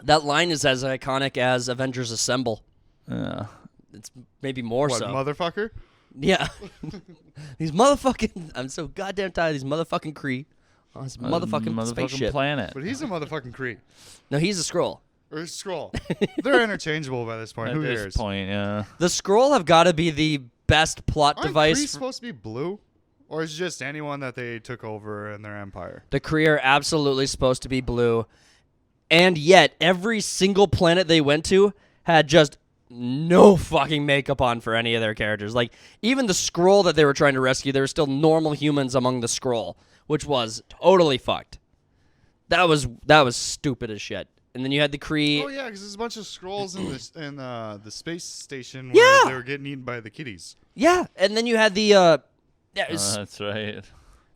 That line is as iconic as Avengers Assemble. Yeah. It's maybe more What, so. motherfucker? Yeah. These motherfucking. I'm so goddamn tired of these motherfucking Kree on this motherfucking spaceship. planet. But he's a motherfucking Kree. No, he's a Skrull. Or a Skrull. They're interchangeable by this point. At Who this cares? point, yeah. The Skrull have got to be the best plot Aren't device. Kree supposed to be blue? Or is it just anyone that they took over in their empire? The Kree are absolutely supposed to be blue. And yet, every single planet they went to had just no fucking makeup on for any of their characters. Like, even the Skrull that they were trying to rescue, there were still normal humans among the Skrull. which was totally fucked. That was stupid as shit. And then you had the Kree. Oh yeah, because there's a bunch of scrolls in this in the space station Yeah. where they were getting eaten by the kitties. Yeah, and then you had the That's right.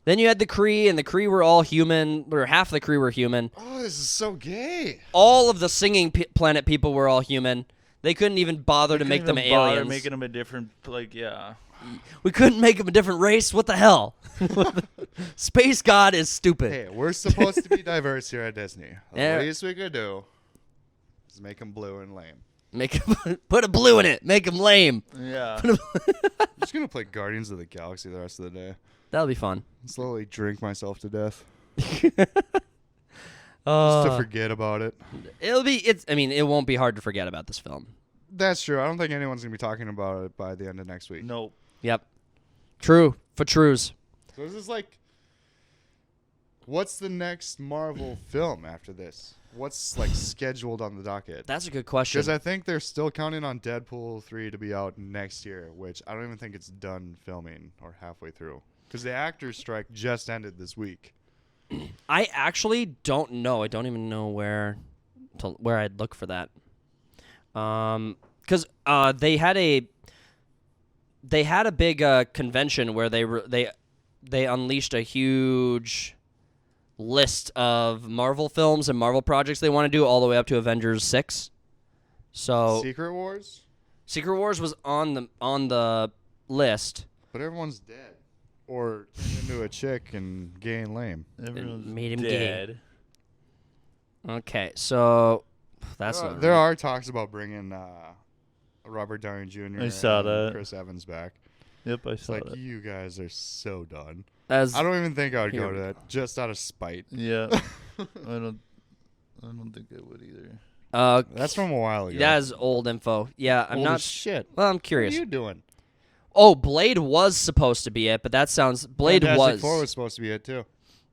then you had the Kree, and the Kree were all human, or half the Kree were human. Oh, this is so gay. All of the singing planet people were all human. They couldn't even bother to make them aliens. Making them a different, yeah. We couldn't make them a different race. What the hell? Space God is stupid. Hey, we're supposed to be diverse here at Disney. The Yeah. least we could do is make them blue and lame. Make 'em- put a blue in it. Make them lame. Yeah. I'm just gonna play Guardians of the Galaxy the rest of the day. That'll be fun. Slowly drink myself to death. Just Uh, to forget about it. it won't be hard to forget about this film. That's true. I don't think anyone's gonna be talking about it by the end of next week. Nope. Yep. True. For trues. So this is like, what's the next Marvel film after this? What's like scheduled on the docket? That's a good question. Because I think they're still counting on Deadpool 3 to be out next year, which I don't even think it's done filming or halfway through. Because the actors' strike just ended this week. I actually don't know. I don't even know where I'd look for that. Because they had a big convention where they unleashed a huge list of Marvel films and Marvel projects they want to do all the way up to Avengers 6. So Secret Wars? Secret Wars was on the list. But everyone's dead. Or turned into a chick and gay and lame. Everyone's made him dead. Okay, so that's There are talks about bringing Robert Downey Jr. I saw and that. Chris Evans back. Yep, I It's saw like, that. you guys are so done. as I don't even think I would Here go we to that, just out of spite. Yeah. I don't think I would either. That's from a while ago. that is old info. Yeah, I'm Old not. as shit. Well, I'm What curious. are you doing? Oh, Blade was supposed to be it, but that sounds Blade Fantastic was. Four was supposed to be it too.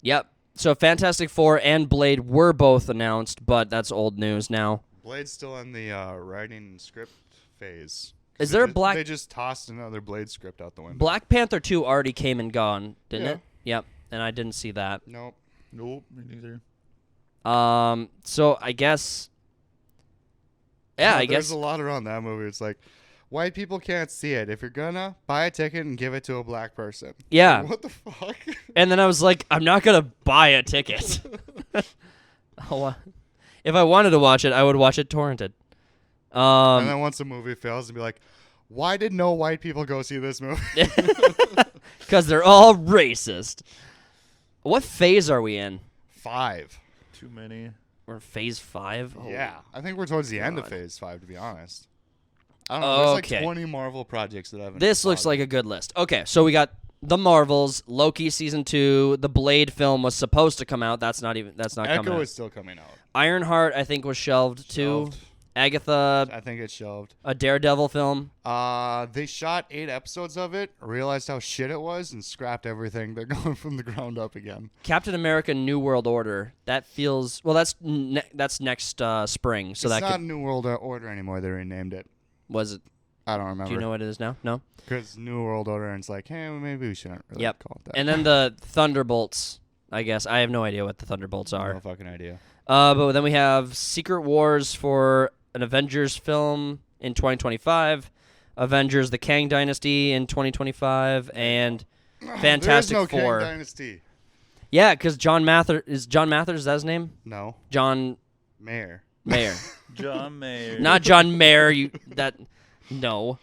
Yep. So Fantastic Four and Blade were both announced, but that's old news now. Blade's still in the writing script phase. Is there a Black- They just tossed another Blade script out the window. Black Panther 2 already came and gone, didn't Yeah. it? Yep. And I didn't see that. Nope. Nope, me neither. So I guess. Yeah, I There's guess. a lot around that movie. It's like, white people can't see it. If you're gonna buy a ticket and give it to a black person. Yeah. What the fuck? And then I was like, I'm not gonna buy a ticket. If I wanted to watch it, I would watch it torrented. And then once a movie fails, and be like, why did no white people go see this movie? Because they're all racist. What phase are we in? 5. Too many. We're in phase 5? Yeah, I think we're towards the end of God. Phase 5, to be honest. I don't know. There's Okay. like 20 Marvel projects that I haven't. This looks like a good list. Okay, so we got the Marvels, Loki season 2, the Blade film was supposed to come out. That's not coming Echo out. is still coming out. Ironheart, I think, was shelved too. Shelved. Agatha, I think it's shelved. a Daredevil film. They shot 8 episodes of it, realized how shit it was, and scrapped everything. They're going from the ground up again. Captain America: New World Order. That feels well. That's next spring. So it's that not could New World Order anymore. They renamed it. was it? I don't remember. Do you know what it is now? No. Because New World Order, and it's like, hey, well, maybe we shouldn't really Yep. call it that. And then the Thunderbolts. I guess I have no idea what the Thunderbolts are. No fucking idea. But then we have Secret Wars for an Avengers film in 2025, Avengers: The Kang Dynasty in 2025, and Fantastic there is no Four. Kang Dynasty. Yeah, because John Mathers is that his name? No. John Mayer. Mayer, John Mayer. not John Mayer. No.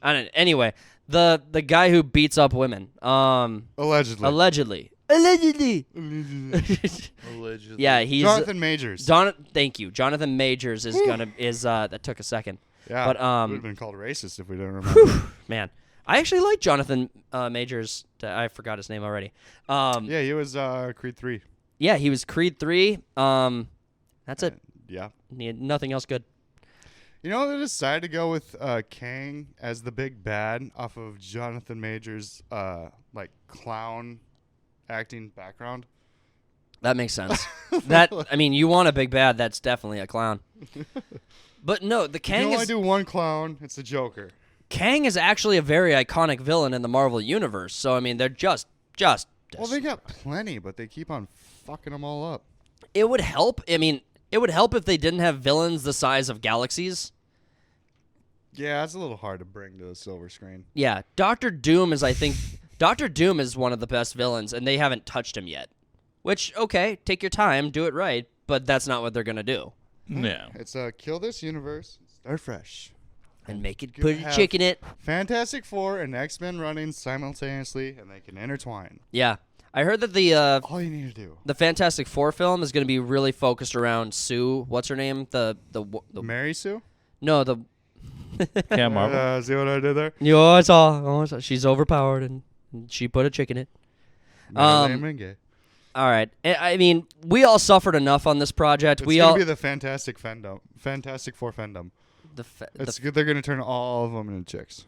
I don't. Anyway, the guy who beats up women. Allegedly. Allegedly. Allegedly. Yeah, he's Jonathan Majors. Thank you. Jonathan Majors is that took a second. Yeah. but, would have been called racist if we didn't remember. Man, I actually like Jonathan Majors. I forgot his name already. Yeah, he was Creed 3. Yeah, he was Creed 3. That's it. Yeah. Nothing else good. You know, they decided to go with Kang as the big bad off of Jonathan Majors' like clown acting background. That makes sense. You want a big bad, that's definitely a clown. But no, the You Kang only is do one clown. It's the Joker. Kang is actually a very iconic villain in the Marvel universe. So I mean, they're just Well, they got plenty, but they keep on fucking them all up. It would help. I mean, it would help if they didn't have villains the size of galaxies. Yeah, it's a little hard to bring to the silver screen. Yeah, Doctor Doom is, I think, Doctor Doom is one of the best villains, and they haven't touched him yet. Which, okay, take your time, do it right, but that's not what they're gonna do. No. It's kill this universe, start fresh. And make it, Good put to a have- chick in it. Fantastic Four and X-Men running simultaneously, and they can intertwine. Yeah, I heard that the All you need to do. the Fantastic Four film is gonna be really focused around Sue. What's her name? The Mary Sue? no the. Cam Marvel. See what I did there? Yo, it's all. She's overpowered, and she put a chick in it. Marilyn Monroe. All right. I mean, we all suffered enough on this project. It's we gonna all be the Fantastic Four fandom. It's good. They're gonna turn all of them into chicks.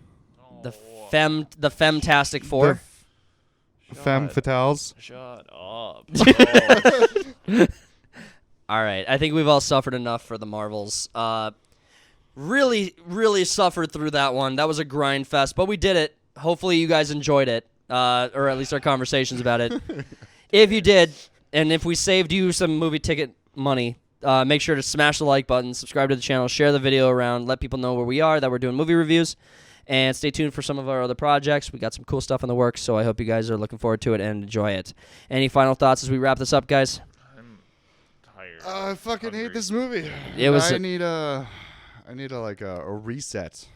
the femtastic four. Femme fatales. Shut up. All right. I think we've all suffered enough for the Marvels. Really, really suffered through that one. That was a grind fest, but we did it. Hopefully, you guys enjoyed it, or at least our conversations about it. If you did, and if we saved you some movie ticket money, make sure to smash the like button, subscribe to the channel, share the video around, let people know where we are, that we're doing movie reviews, and stay tuned for some of our other projects. We got some cool stuff in the works, so I hope you guys are looking forward to it and enjoy it. Any final thoughts as we wrap this up, guys? I'm tired. I fucking hate this movie. It was I a- need a reset.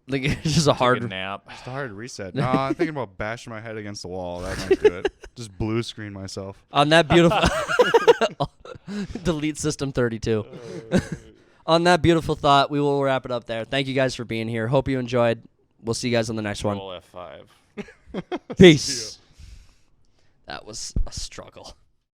Like, it's just a Take a hard. nap. Just a hard reset. No, I'm thinking about bashing my head against the wall. That might do it. Just blue screen myself. On that beautiful. Delete System 32. On that beautiful thought, we will wrap it up there. Thank you guys for being here. Hope you enjoyed. We'll see you guys on the next one. Roll F5. Peace. That was a struggle.